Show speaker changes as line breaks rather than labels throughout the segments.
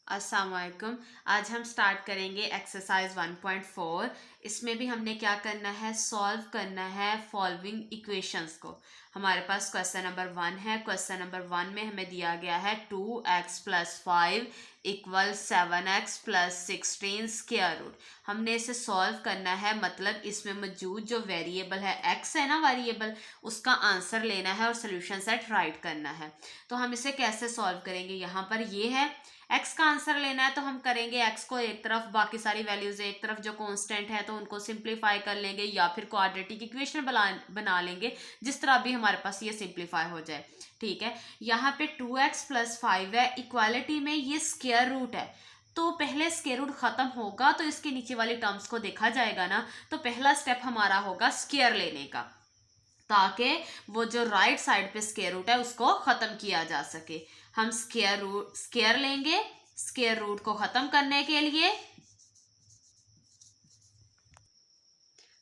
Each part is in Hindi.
अस्सलाम वालेकुम। आज हम स्टार्ट करेंगे एक्सरसाइज 1.4। इसमें भी हमने क्या करना है, सॉल्व करना है फॉलोइंग इक्वेशंस को। हमारे पास क्वेश्चन नंबर 1 है। क्वेश्चन नंबर 1 में हमें दिया गया है 2x + 5 equal 7x + 16 square root. हमने इसे सॉल्व करना है, मतलब इसमें मौजूद जो वेरिएबल है x है ना, वेरिएबल उसका आंसर लेना है और सोल्यूशन सेट राइट करना है। तो हम इसे कैसे सॉल्व करेंगे, यहाँ पर ये है x का आंसर लेना है, तो हम करेंगे x को एक तरफ, बाकी सारी वैल्यूज एक तरफ, जो कांस्टेंट है तो उनको सिंप्लीफाई कर लेंगे या फिर क्वाड्रेटिक इक्वेशन बना लेंगे, जिस तरह भी हमारे पास ये सिंप्लीफाई हो जाए। ठीक है, यहाँ पे 2x + 5 है, इक्वालिटी में ये स्क्वायर रूट है, तो पहले स्क्वायर रूट खत्म होगा तो इसके नीचे वाली टर्म्स को देखा जाएगा ना। तो पहला स्टेप हमारा होगा स्क्वायर लेने का, ताकि वो जो राइट साइड पे स्क्वायर रूट है उसको खत्म किया जा सके। हम स्क्वायर लेंगे स्क्वायर रूट को खत्म करने के लिए,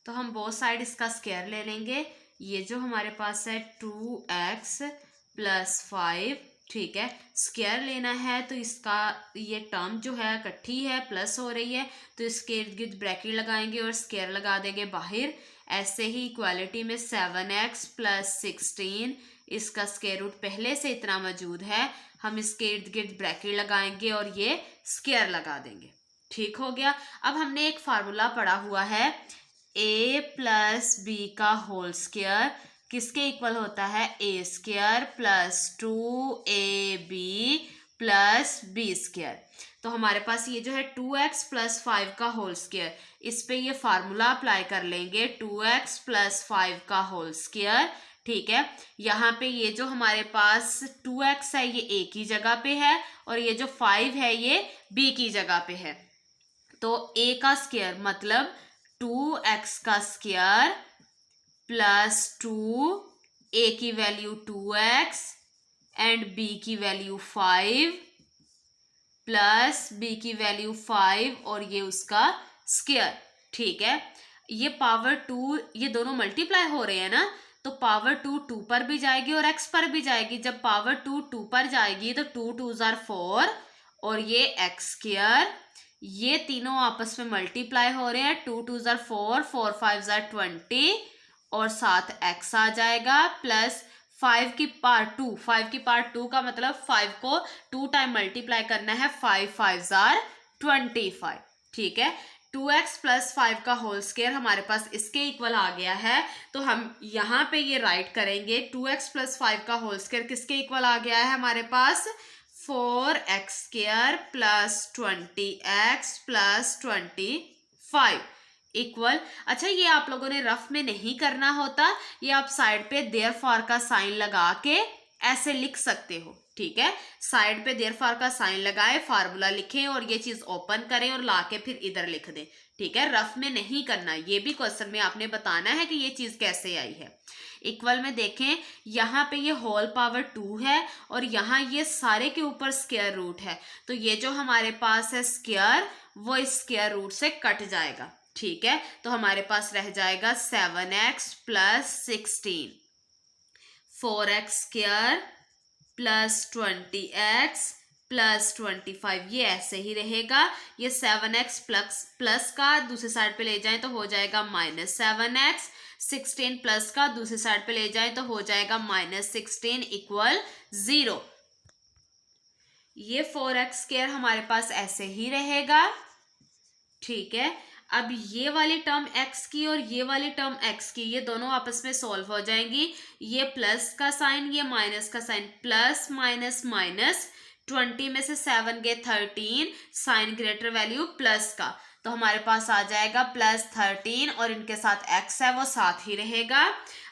तो हम बोथ साइड इसका स्क्वायर ले लेंगे। ये जो हमारे पास है 2x + 5, ठीक है, स्क्वायर लेना है तो इसका ये टर्म जो है इकट्ठी है, प्लस हो रही है, तो इसके इर्द गिर्द ब्रैकेट लगाएंगे और स्क्वायर लगा देंगे बाहर। ऐसे ही इक्वालिटी में 7x + 16, इसका स्क्वायर रूट पहले से इतना मौजूद है, हम इसके इर्द गिर्द ब्रैकेट लगाएंगे और ये स्क्वायर लगा देंगे। ठीक हो गया। अब हमने एक फार्मूला पढ़ा हुआ है, a + b का होल स्क्वायर किसके इक्वल होता है, a² + 2ab + b²। तो हमारे पास ये जो है 2x + 5 का होल स्क्वायर, इस पे ये फार्मूला अप्लाई कर लेंगे, 2x + 5 का होल स्क्वायर। ठीक है, यहाँ पे ये जो हमारे पास 2x है ये a की जगह पे है और ये जो 5 है ये b की जगह पे है। तो a का स्क्वायर मतलब 2x का स्क्वायर + 2, a की वैल्यू 2x एंड b की वैल्यू 5 प्लस b की वैल्यू 5 और ये उसका स्क्वायर। ठीक है, ये पावर 2, ये दोनों मल्टीप्लाई हो रहे हैं ना, तो पावर 2 2 पर भी जाएगी और x पर भी जाएगी। जब पावर 2 2 पर जाएगी तो 2 2 * 4 और ये x², ये तीनों आपस में मल्टीप्लाई हो रहे हैं, 2 2 * 4, 4 5 = 20 और साथ x आ जाएगा, प्लस 5 की पावर 2, 5 की पावर 2 का मतलब 5 को 2 टाइम मल्टीप्लाई करना है, 5 5 = 25। ठीक है, 2x + 5 का होल स्क्वायर हमारे पास इसके इक्वल आ गया है, तो हम यहाँ पे ये राइट करेंगे, 2x + 5 का होल स्क्वायर किसके इक्वल आ गया है हमारे पास, 4x² + 20x + 25 इक्वल। अच्छा, ये आप लोगों ने रफ में नहीं करना होता, ये आप साइड पे देयरफॉर का साइन लगा के ऐसे लिख सकते हो। ठीक है, साइड पे देयरफॉर का साइन लगाए, फार्मूला लिखें और ये चीज ओपन करें और लाके फिर इधर लिख दें। ठीक है, रफ में नहीं करना, ये भी क्वेश्चन में आपने बताना है कि ये चीज कैसे आई है। इक्वल में देखें, यहाँ पे ये होल पावर 2 है और यहाँ ये सारे के ऊपर स्क्वायर रूट है, तो ये जो हमारे पास है स्क्वायर वो इस स्क्वायर रूट से कट जाएगा। ठीक है, तो हमारे पास रह जाएगा 7x + 16, 4x² + 20x + 25, ये ऐसे ही रहेगा। ये 7x प्लस का दूसरी साइड पे ले जाएं तो हो जाएगा -7x, 16 प्लस का दूसरी साइड पे ले जाएं तो हो जाएगा -16 इक्वल 0। ये 4x² हमारे पास ऐसे ही रहेगा। ठीक है, अब ये वाली टर्म x की और ये वाली टर्म x की, ये दोनों आपस में सॉल्व हो जाएंगी। ये प्लस का साइन, ये माइनस का साइन, प्लस माइनस माइनस, 20 में से 7 गए 13, साइन ग्रेटर वैल्यू प्लस का, तो हमारे पास आ जाएगा +13 और इनके साथ x है वो साथ ही रहेगा।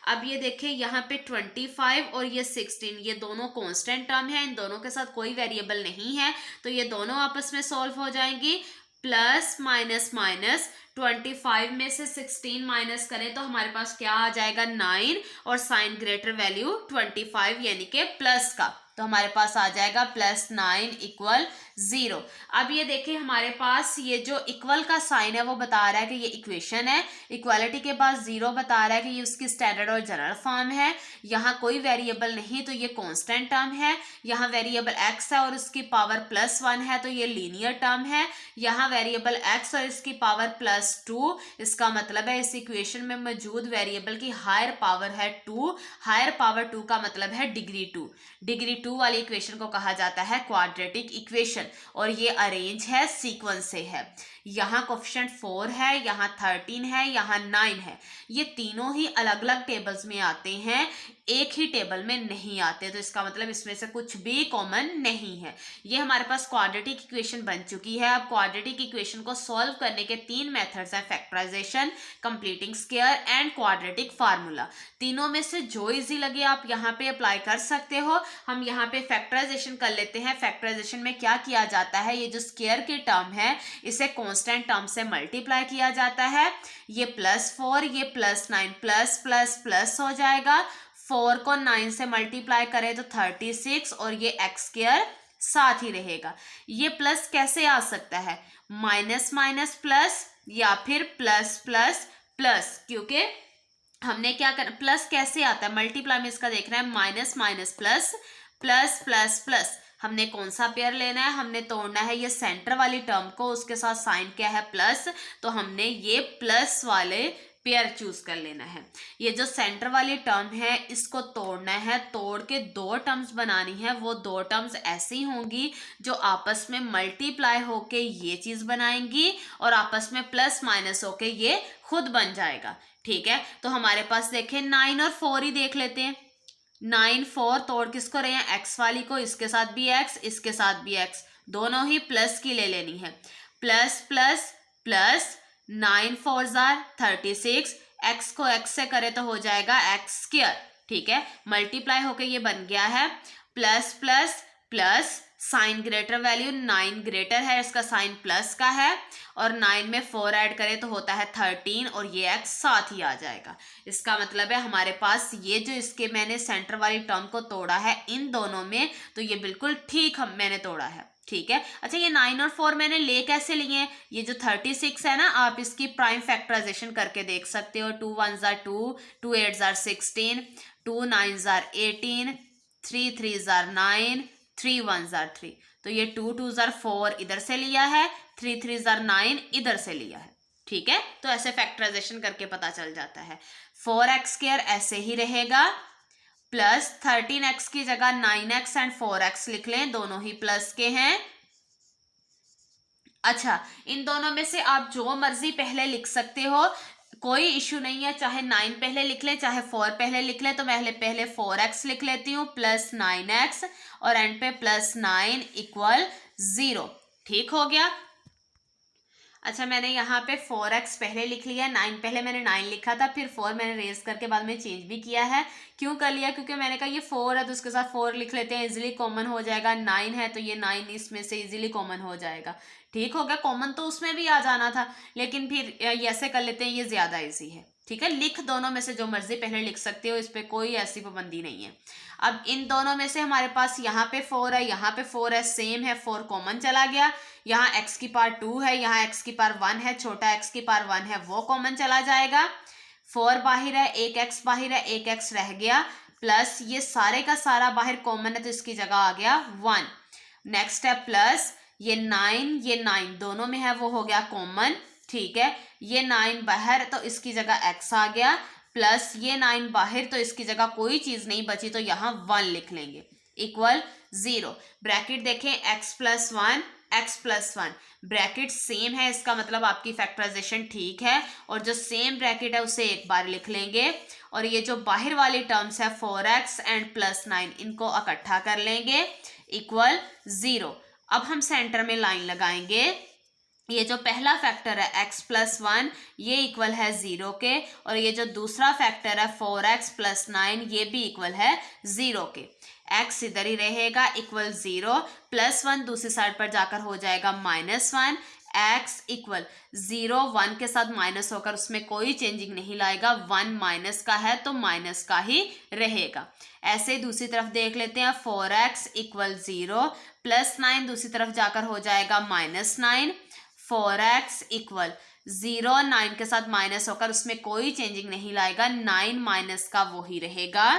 अब ये देखें, यहाँ पे 25 और ये 16, ये दोनों कांस्टेंट टर्म है, इन दोनों के साथ कोई वेरिएबल नहीं है, तो ये दोनों आपस में सॉल्व हो जाएंगी। प्लस माइनस माइनस, 25 में से 16 माइनस करें तो हमारे पास क्या आ जाएगा 9 और साइन ग्रेटर वैल्यू 25 यानी कि प्लस का, तो हमारे पास आ जाएगा +9 इक्वल 0। अब ये देखिए हमारे पास ये जो इक्वल का साइन है वो बता रहा है कि ये इक्वेशन है, इक्वालिटी के पास 0 बता रहा है कि ये उसकी स्टैंडर्ड और जनरल फॉर्म है, यहाँ कोई वेरिएबल नहीं तो ये कांस्टेंट टर्म है, यहाँ वेरिएबल x है और उसकी पावर +1 है तो ये लीनियर टर्म है, यहाँ वेरिएबल x और इसकी पावर +2, इसका मतलब है इस इक्वेशन में मौजूद वेरिएबल की हायर पावर है 2, हायर पावर 2 का मतलब है डिग्री 2, डिग्री 2 वाली इक्वेशन को कहा जाता है क्वाड्रेटिक इक्वेशन, और ये अरेंज है सीक्वेंस से है। यहाँ कोफिशिएंट 4 है, यहाँ 13 है, यहाँ 9 है, ये तीनों ही अलग अलग टेबल्स में आते हैं, एक ही टेबल में नहीं आते, तो इसका मतलब इसमें से कुछ भी कॉमन नहीं है। ये हमारे पास क्वाड्रेटिक इक्वेशन बन चुकी है। अब क्वाड्रेटिक इक्वेशन को सॉल्व करने के 3 मेथड्स हैं, factorisation, completing square and quadratic formula. तीनों में से जो इजी लगे आप यहाँ पे अप्लाई कर सकते हो। हम यहाँ पे फैक्टराइजेशन कर लेते हैं। फैक्टराइजेशन में क्या किया जाता है, ये जो स्क्वायर की टर्म है इसे कांस्टेंट टर्म से मल्टीप्लाई किया जाता है, ये +4 ये +9 प्लस प्लस प्लस हो जाएगा, 4 को 9 से मल्टीप्लाई करें तो 36 और ये x² साथ ही रहेगा। ये प्लस कैसे आ सकता है, माइनस माइनस प्लस या फिर प्लस प्लस प्लस, क्योंकि हमने क्या करना, प्लस कैसे आता है, मल्टीप्लाई में इसका देखना है, minus minus plus plus plus plus. हमने कौन सा पेयर लेना है, हमने तोड़ना है ये सेंटर वाली टर्म को, उसके साथ साइन क्या है प्लस, तो हमने ये प्लस वाले पेयर चूज कर लेना है। ये जो सेंटर वाली टर्म है इसको तोड़ना है, तोड़ के 2 टर्म्स बनानी है, वो 2 टर्म्स ऐसी होंगी जो आपस में मल्टीप्लाई होके ये चीज बनाएंगी और आपस में प्लस माइनस होके ये खुद बन जाएगा। ठीक है, तो हमारे पास देखें 9 और 4 ही देख लेते हैं। 9 4 तोड़ किसको रहे हैं, एक्स वाली को, इसके साथ भी एक्स इसके साथ भी एक्स, दोनों ही प्लस की ले लेनी है, प्लस प्लस प्लस 9 4 36, एक्स को एक्स से करे तो हो जाएगा x²। ठीक है, मल्टीप्लाई होके ये बन गया है, plus plus plus sign greater value 9 greater है, इसका साइन प्लस का है, और 9 में 4 ऐड करें तो होता है 13 और ये x साथ ही आ जाएगा। इसका मतलब है हमारे पास ये जो इसके मैंने सेंटर वाली टर्म को तोड़ा है इन दोनों में, तो ये बिल्कुल ठीक मैंने तोड़ा है। ठीक है, अच्छा ये 9 और 4 मैंने ले कैसे लिए हैं, ये जो 36 है ना, आप इसकी प्राइम फैक्टराइजेशन करके देख सकते हो। 2 1 2, 2 8 16, 2 9 18, 3 3 9, 3 1 3, तो ये 2 2 4 इधर से लिया है, 3 3 9 इधर से लिया है। ठीक है, तो ऐसे फैक्टराइजेशन करके पता चल जाता है। 4x² ऐसे ही रहेगा, प्लस 13x की जगह 9x एंड 4x लिख लें, दोनों ही प्लस के हैं। अच्छा, इन दोनों में से आप जो मर्जी पहले लिख सकते हो, कोई इशू नहीं है, चाहे 9 पहले लिख लें चाहे 4 पहले लिख लें, तो मैं पहले 4x लिख लेती हूँ प्लस 9x और एंड पे +9 इक्वल 0। ठीक हो गया। अच्छा, मैंने यहाँ पे 4x पहले लिख लिया, 9 पहले मैंने 9 लिखा था, फिर 4 मैंने रेज करके बाद में चेंज भी किया है। क्यों कर लिया, क्योंकि मैंने कहा ये 4 है तो उसके साथ 4 लिख लेते हैं, इजीली कॉमन हो जाएगा। 9 है तो ये 9 इसमें से इजीली कॉमन हो जाएगा। ठीक हो गया, कॉमन तो उसमें भी आ जाना था, लेकिन फिर ऐसे कर लेते हैं, ये ज़्यादा ईजी है। ठीक है, लिख दोनों में से जो मर्जी पहले लिख सकते हो, इस पर कोई ऐसी पाबंदी नहीं है। अब इन दोनों में से हमारे पास यहाँ पे 4 है, यहाँ पे 4 है, सेम है, 4 कॉमन चला गया। यहाँ x की पावर 2 है, यहाँ x की पावर 1 है, छोटा x की पावर 1 है, वो कॉमन चला जाएगा। 4 बाहर है, एक x बाहर है, एक x रह गया, प्लस ये सारे का सारा बाहर कॉमन है तो इसकी जगह आ गया 1। नेक्स्ट है प्लस ये 9 दोनों में है, वो हो गया कॉमन। ठीक है, ये 9 बाहर तो इसकी जगह x आ गया, प्लस ये 9 बाहर तो इसकी जगह कोई चीज नहीं बची तो यहाँ 1 लिख लेंगे, इक्वल 0। ब्रैकेट देखें, x + 1 x + 1, ब्रैकेट सेम है, इसका मतलब आपकी फैक्टराइजेशन ठीक है, और जो सेम ब्रैकेट है उसे एक बार लिख लेंगे, और ये जो बाहर वाली टर्म्स है 4x एंड +9 इनको इकट्ठा कर लेंगे, इक्वल 0। अब हम सेंटर में लाइन लगाएंगे, ये जो पहला फैक्टर है x + 1 ये इक्वल है 0 के, और ये जो दूसरा फैक्टर है 4x + 9 ये भी इक्वल है 0 के। x इधर ही रहेगा, इक्वल 0, +1 दूसरी साइड पर जाकर हो जाएगा -1, x इक्वल 0 1 के साथ माइनस होकर उसमें कोई चेंजिंग नहीं लाएगा, 1 माइनस का है तो माइनस का ही रहेगा। ऐसे दूसरी तरफ देख लेते हैं, 4x इक्वल 0 प्लस 9 दूसरी तरफ जाकर हो जाएगा -9, 4x इक्वल 0 9 के साथ माइनस होकर उसमें कोई चेंजिंग नहीं लाएगा, 9 माइनस का वो ही रहेगा,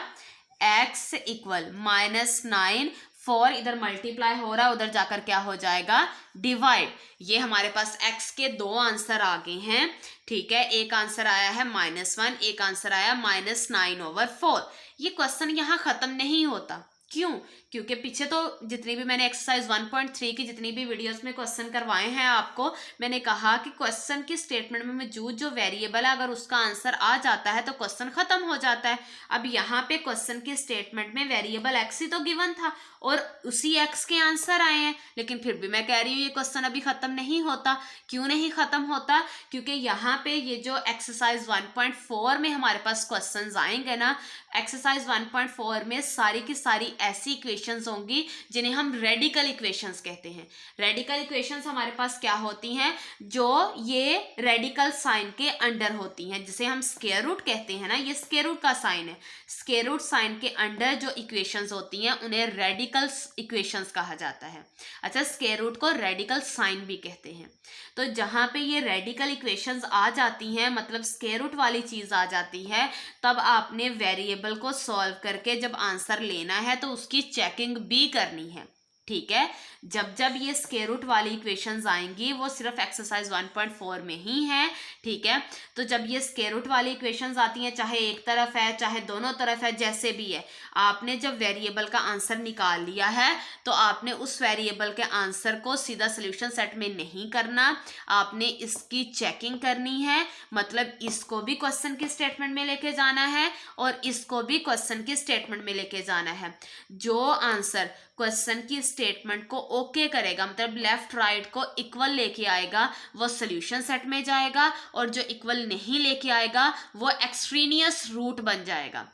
x इक्वल -9, 4 इधर मल्टीप्लाई हो रहा है उधर जाकर क्या हो जाएगा डिवाइड। ये हमारे पास x के दो आंसर आ गए हैं, ठीक है। एक आंसर आया है -1, एक आंसर आया -9/4। ये क्वेश्चन यहाँ खत्म नहीं होता, क्यों? क्योंकि पीछे तो जितनी भी मैंने एक्सरसाइज 1.3 की जितनी भी वीडियोस में क्वेश्चन करवाए हैं आपको, मैंने कहा कि क्वेश्चन की स्टेटमेंट में मौजूद जो वेरिएबल है अगर उसका आंसर आ जाता है तो क्वेश्चन खत्म हो जाता है। अब यहाँ पे क्वेश्चन की स्टेटमेंट में वेरिएबल एक्स ही तो गिवन था और उसी एक्स के आंसर आए हैं, लेकिन फिर भी मैं कह रही हूँ ये क्वेश्चन अभी खत्म नहीं होता। क्यों नहीं खत्म होता? क्योंकि यहाँ पे ये जो एक्सरसाइज 1.4 में हमारे पास क्वेश्चन आएंगे ना, एक्सरसाइज 1.4 में सारी की सारी ऐसी इक्वेशंस होंगी जिन्हें हम रेडिकल इक्वेशंस कहते हैं। रेडिकल इक्वेशंस हमारे पास क्या होती हैं? जो ये रेडिकल साइन के अंडर होती हैं, जिसे हम स्क्वायर रूट कहते हैं ना, ये स्क्वायर रूट का साइन है। स्क्वायर रूट साइन के अंडर जो इक्वेशंस होती हैं उन्हें रेडिकल इक्वेशंस कहा जाता है। अच्छा, स्क्वायर रूट को रेडिकल साइन भी कहते हैं। तो जहाँ पे ये रेडिकल इक्वेशंस आ जाती हैं, मतलब स्क्वायर रूट वाली चीज़ आ जाती है, तब आपने वेरिएबल को सॉल्व करके जब आंसर लेना है तो उसकी चेकिंग भी करनी है, ठीक है। जब जब ये स्क्वायर रूट वाली इक्वेशंस आएंगी वो सिर्फ एक्सरसाइज 1.4 में ही है, ठीक है। तो जब ये स्क्वायर रूट वाली इक्वेशंस आती हैं, चाहे एक तरफ है चाहे दोनों तरफ है, जैसे भी है, आपने जब वेरिएबल का आंसर निकाल लिया है तो आपने उस वेरिएबल के आंसर को सीधा सोल्यूशन सेट में नहीं करना, आपने इसकी चेकिंग करनी है। मतलब इसको भी क्वेश्चन की स्टेटमेंट में लेके जाना है और इसको भी क्वेश्चन की स्टेटमेंट में लेके जाना है। जो आंसर क्वेश्चन की स्टेटमेंट को ओके करेगा, मतलब लेफ्ट राइट को इक्वल लेके आएगा, वो सोल्यूशन सेट में जाएगा, और जो इक्वल नहीं लेके आएगा वो एक्सट्रेनियस रूट बन जाएगा,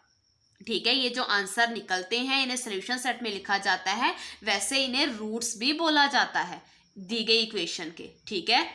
ठीक है। ये जो आंसर निकलते हैं इन्हें सोल्यूशन सेट में लिखा जाता है, वैसे इन्हें रूट्स भी बोला जाता है दी गई इक्वेशन के, ठीक है।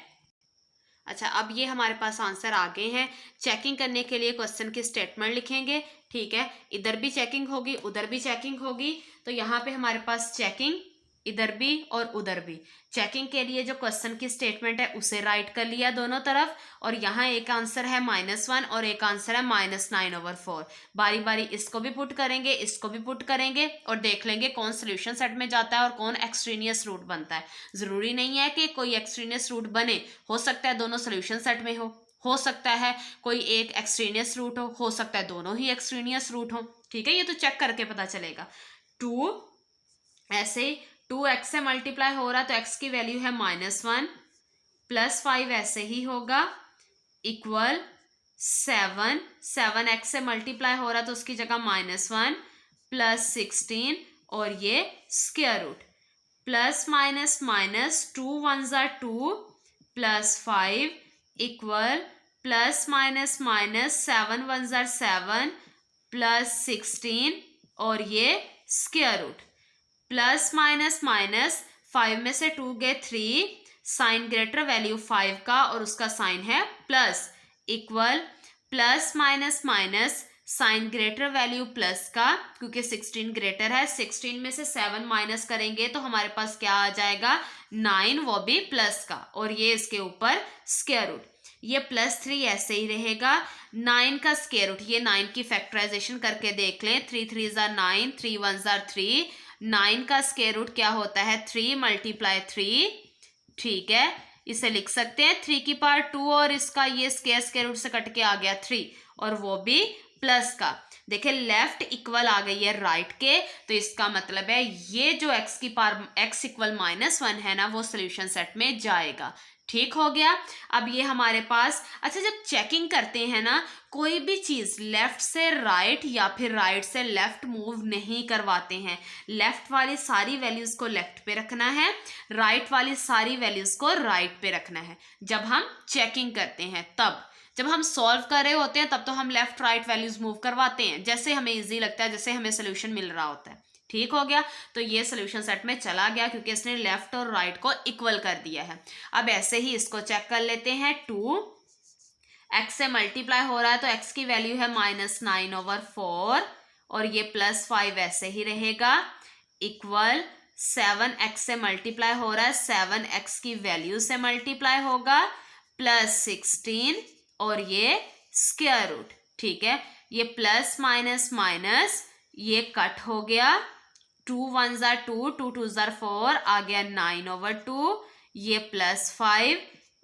अच्छा, अब ये हमारे पास आंसर आ गए हैं। चेकिंग करने के लिए क्वेश्चन की स्टेटमेंट लिखेंगे, ठीक है। इधर भी चेकिंग होगी उधर भी चेकिंग होगी, तो यहाँ पे हमारे पास चेकिंग इधर भी और उधर भी। चेकिंग के लिए जो क्वेश्चन की स्टेटमेंट है उसे राइट कर लिया दोनों तरफ, और यहाँ एक आंसर है -1 और एक आंसर है -9/4। बारी बारी इसको भी पुट करेंगे इसको भी पुट करेंगे और देख लेंगे कौन सोल्यूशन सेट में जाता है और कौन एक्सट्रेनियस रूट बनता है। जरूरी नहीं है कि कोई एक्सट्रेनियस रूट बने, हो सकता है दोनों सोल्यूशन सेट में हो सकता है कोई एक एक्सट्रेनियस रूट हो सकता है दोनों ही एक्सट्रेनियस रूट हो, ठीक है। ये तो चेक करके पता चलेगा। 2 ऐसे 2x से मल्टीप्लाई हो रहा है तो x की वैल्यू है -1, +5 ऐसे ही होगा इक्वल 7, 7x से मल्टीप्लाई हो रहा है तो उसकी जगह -1 +16 और ये square root, plus minus minus 2 1s are 2 +5 equal plus minus minus 7 1s are 7 +16 और ये square root, plus minus minus 5 में से 2 गए 3, साइन ग्रेटर वैल्यू 5 का और उसका साइन है plus, equal plus minus minus sign greater value plus का, क्योंकि 16 ग्रेटर है, 16 में से 7 माइनस करेंगे तो हमारे पास क्या आ जाएगा 9, वो भी प्लस का, और ये इसके ऊपर स्क्वायर रूट, ये +3 ऐसे ही रहेगा। 9 का स्क्वायर रूट, ये 9 की फैक्टराइजेशन करके देख लें, 3 3s are 9, 3 1s are 3, 9 का स्क्वायर रूट क्या होता है 3 × 3, ठीक है। इसे लिख सकते हैं 3 की पावर 2 और इसका ये स्क्वायर रूट से कट के आ गया 3 और वो भी प्लस का। देखिए लेफ्ट इक्वल आ गई है राइट के, तो इसका मतलब है ये जो x की पावर x इक्वल -1 है ना वो सोल्यूशन सेट में जाएगा, ठीक हो गया। अब ये हमारे पास, अच्छा जब चेकिंग करते हैं ना कोई भी चीज़ लेफ्ट से राइट या फिर राइट से लेफ्ट मूव नहीं करवाते हैं, लेफ्ट वाली सारी वैल्यूज़ को लेफ्ट पे रखना है, राइट वाली सारी वैल्यूज़ को राइट पे रखना है। जब हम चेकिंग करते हैं तब, जब हम सॉल्व कर रहे होते हैं तब तो हम लेफ्ट राइट वैल्यूज़ मूव करवाते हैं, जैसे हमें ईजी लगता है, जैसे हमें सोल्यूशन मिल रहा होता है, ठीक हो गया। तो ये सोल्यूशन सेट में चला गया क्योंकि इसने लेफ्ट और राइट को इक्वल कर दिया है। अब ऐसे ही इसको चेक कर लेते हैं। 2x से मल्टीप्लाई हो रहा है तो x की वैल्यू है -9/4 और ये +5 ऐसे ही रहेगा, इक्वल 7x से मल्टीप्लाई हो रहा है, 7x की वैल्यू से मल्टीप्लाई होगा, +16 और ये स्क्वायर रूट। ठीक है, ये प्लस माइनस माइनस ये कट हो गया, 2 1 ज़ा 2, 2 2 ज़ा 4, आ गया 9/2, ये +5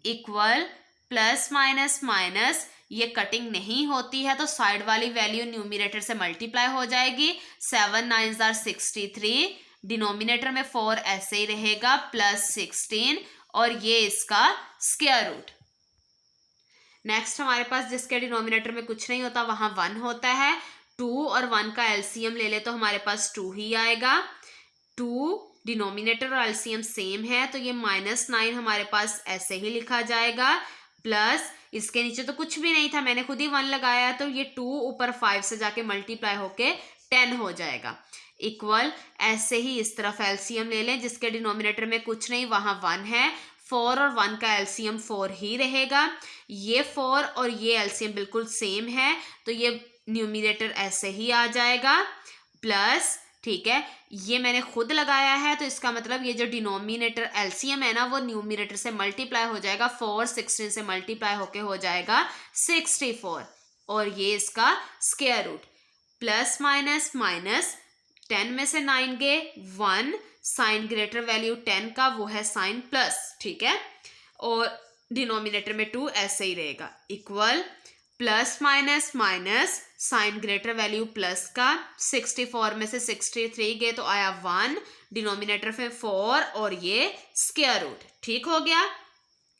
इक्वल प्लस माइनस माइनस ये कटिंग नहीं होती है तो साइड वाली वैल्यू न्यूमिनेटर से मल्टीप्लाई हो जाएगी, 7 9 ज़ा 63, डिनोमिनेटर में 4 ऐसे ही रहेगा, +16 और ये इसका स्क्वायर रूट। नेक्स्ट हमारे पास जिसके डिनोमिनेटर में कुछ नहीं होता वहां 1 होता है, 2 और 1 का एलसीएम ले ले तो हमारे पास 2 ही आएगा। 2 डिनोमिनेटर और एलसीएम सेम है तो ये -9 हमारे पास ऐसे ही लिखा जाएगा, प्लस इसके नीचे तो कुछ भी नहीं था, मैंने खुद ही 1 लगाया तो ये 2 ऊपर 5 से जाके मल्टीप्लाई होके 10 हो जाएगा, इक्वल ऐसे ही इस तरफ एलसीएम ले लें, जिसके डिनोमिनेटर में कुछ नहीं वहां 1 है, 4 और 1 का एलसीएम 4 ही रहेगा, ये 4 और ये एलसीएम बिल्कुल सेम है तो ये न्यूमिनेटर ऐसे ही आ जाएगा, प्लस ठीक है ये मैंने खुद लगाया है तो इसका मतलब ये जो डिनोमिनेटर एलसीएम है ना वो न्यूमिनेटर से मल्टीप्लाई हो जाएगा, 4 16 से मल्टीप्लाई होके हो जाएगा 64 और ये इसका square root, plus minus minus 10 में से 9 गए 1, साइन ग्रेटर वैल्यू 10 का वो है साइन प्लस, ठीक है, और डिनोमिनेटर में 2 ऐसे ही रहेगा, equal plus minus minus sign greater value plus का, 64 में से 63 गए तो आया 1, डिनोमिनेटर में 4 और ये स्क्वायर रूट, ठीक हो गया।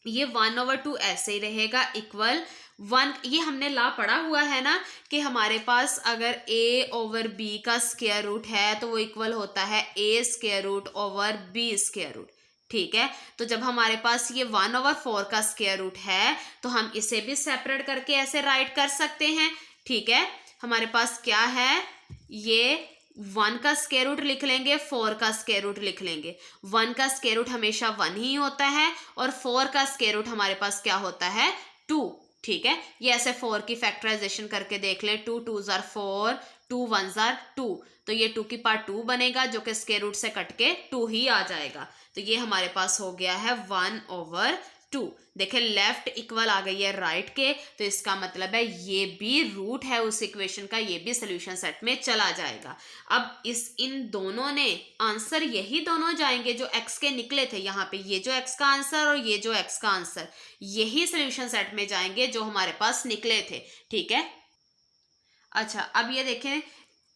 ये 1/2 ऐसे ही रहेगा, इक्वल 1, ये हमने ला पढ़ा हुआ है ना कि हमारे पास अगर a/b का स्क्वायर रूट है तो वो इक्वल होता है a²√b², ठीक है। तो जब हमारे पास ये 1/4 का स्क्वायर रूट है तो हम इसे भी सेपरेट करके ऐसे राइट कर सकते हैं, ठीक है। हमारे पास क्या है, ये 1 का स्क्वायर रूट लिख लेंगे, 4 का स्क्वायर रूट लिख लेंगे, 1 का स्क्वायर रूट हमेशा 1 ही होता है और 4 का स्क्वायर रूट हमारे पास क्या होता है 2, ठीक है। ये ऐसे 4 की फैक्टराइजेशन करके देख ले, 2 2 ज़ा 4, 2 1 ज़ा 2, तो ये 2 की पावर 2 बनेगा जो कि स्क्वायर रूट से कट के 2 ही आ जाएगा, तो ये हमारे पास हो गया है 1/2। देखें लेफ्ट इक्वल आ गई है राइट के, तो इसका मतलब है ये भी रूट है उस इक्वेशन का, ये भी सोल्यूशन सेट में चला जाएगा। अब इन दोनों ने आंसर यही दोनों जाएंगे जो x के निकले थे, यहाँ पे ये जो x का आंसर और ये जो x का आंसर, यही सोल्यूशन सेट में जाएंगे जो हमारे पास निकले थे, ठीक है। अच्छा अब ये देखें,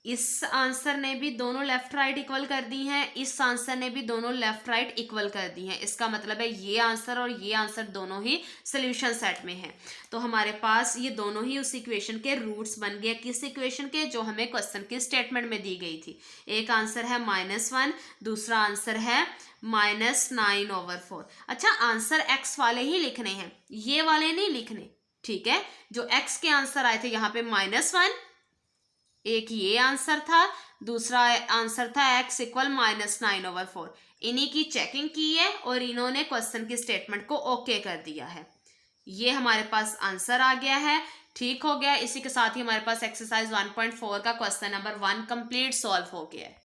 इस आंसर ने भी दोनों लेफ्ट राइट इक्वल कर दी हैं, इस आंसर ने भी दोनों लेफ्ट राइट इक्वल कर दी हैं, इसका मतलब है ये आंसर और ये आंसर दोनों ही सोल्यूशन सेट में है। तो हमारे पास ये दोनों ही उस इक्वेशन के रूट्स बन गए, किस इक्वेशन के, जो हमें क्वेश्चन की स्टेटमेंट में दी गई थी। एक आंसर है -1, दूसरा आंसर है -9/4। अच्छा आंसर x वाले ही लिखने हैं, ये वाले नहीं लिखने, ठीक है। जो x के आंसर आए थे यहाँ पे -1, एक ये आंसर था, दूसरा आंसर था x इक्वल -9/4, इन्हीं की चेकिंग की है और इन्होंने क्वेश्चन की स्टेटमेंट को ओके कर दिया है, ये हमारे पास आंसर आ गया है, ठीक हो गया। इसी के साथ ही हमारे पास एक्सरसाइज 1.4 का क्वेश्चन नंबर 1 कंप्लीट सॉल्व हो गया है।